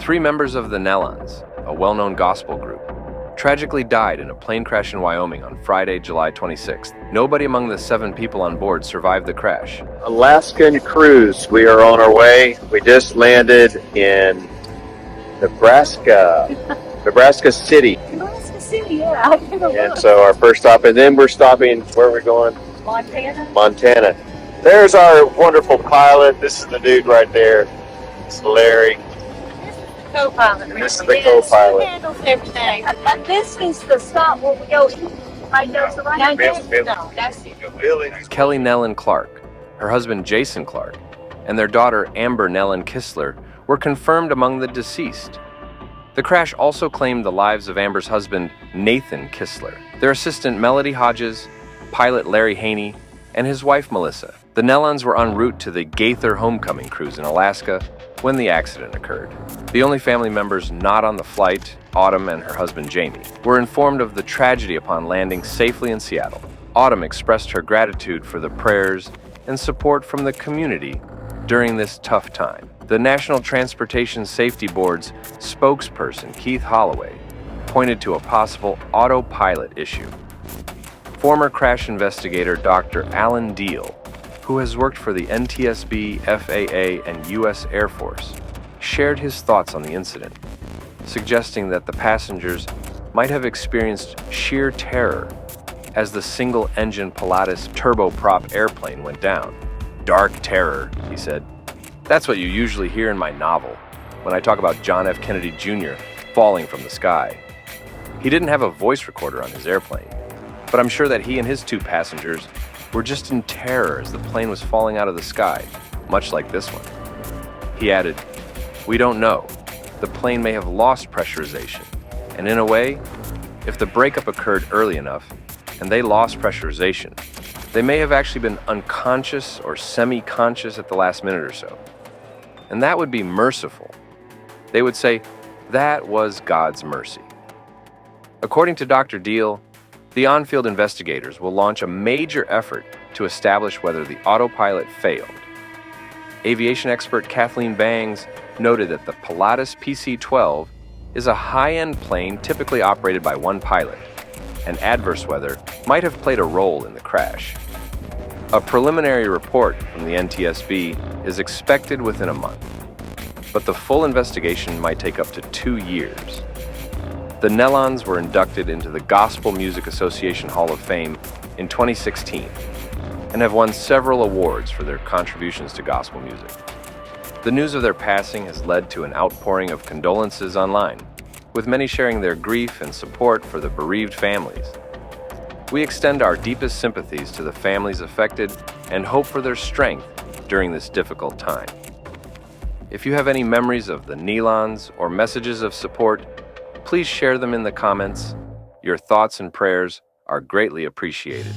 3 members of the Nelons, a well-known gospel group, tragically died in a plane crash in Wyoming on Friday, July 26th. Nobody among the 7 people on board survived the crash. Alaskan cruise. We are on our way. We just landed in Nebraska City. Nebraska City, yeah. I can go And look. so our first stop, and then we're stopping, where are we going? Montana. Montana. There's our wonderful pilot. This is the dude right there. It's Larry. Co-pilot. This is the co-pilot. She handles everything. And this is the stop where we go eat. Right there's the right No, that's it. Kelly Nellen Clark, her husband Jason Clark, and their daughter Amber Nellen Kistler were confirmed among the deceased. The crash also claimed the lives of Amber's husband Nathan Kistler, their assistant Melody Hodges, pilot Larry Haney, and his wife Melissa. The Nelons were en route to the Gaither Homecoming cruise in Alaska when the accident occurred. The only family members not on the flight, Autumn and her husband Jamie, were informed of the tragedy upon landing safely in Seattle. Autumn expressed her gratitude for the prayers and support from the community during this tough time. The National Transportation Safety Board's spokesperson, Keith Holloway, pointed to a possible autopilot issue. Former crash investigator Dr. Alan Deal, who has worked for the NTSB, FAA, and U.S. Air Force, shared his thoughts on the incident, suggesting that the passengers might have experienced sheer terror as the single-engine Pilatus turboprop airplane went down. Dark terror, he said. That's what you usually hear in my novel, when I talk about John F. Kennedy Jr. falling from the sky. He didn't have a voice recorder on his airplane, but I'm sure that he and his 2 passengers were just in terror as the plane was falling out of the sky, much like this one. He added, "We don't know. The plane may have lost pressurization, and in a way, if the breakup occurred early enough and they lost pressurization, they may have actually been unconscious or semi-conscious at the last minute or so. And that would be merciful. They would say, that was God's mercy." According to Dr. Deal, the on-field investigators will launch a major effort to establish whether the autopilot failed. Aviation expert Kathleen Bangs noted that the Pilatus PC-12 is a high-end plane typically operated by 1 pilot, and adverse weather might have played a role in the crash. A preliminary report from the NTSB is expected within a month, but the full investigation might take up to 2 years. The Nelons were inducted into the Gospel Music Association Hall of Fame in 2016 and have won several awards for their contributions to gospel music. The news of their passing has led to an outpouring of condolences online, with many sharing their grief and support for the bereaved families. We extend our deepest sympathies to the families affected and hope for their strength during this difficult time. If you have any memories of the Nelons or messages of support, please share them in the comments. Your thoughts and prayers are greatly appreciated.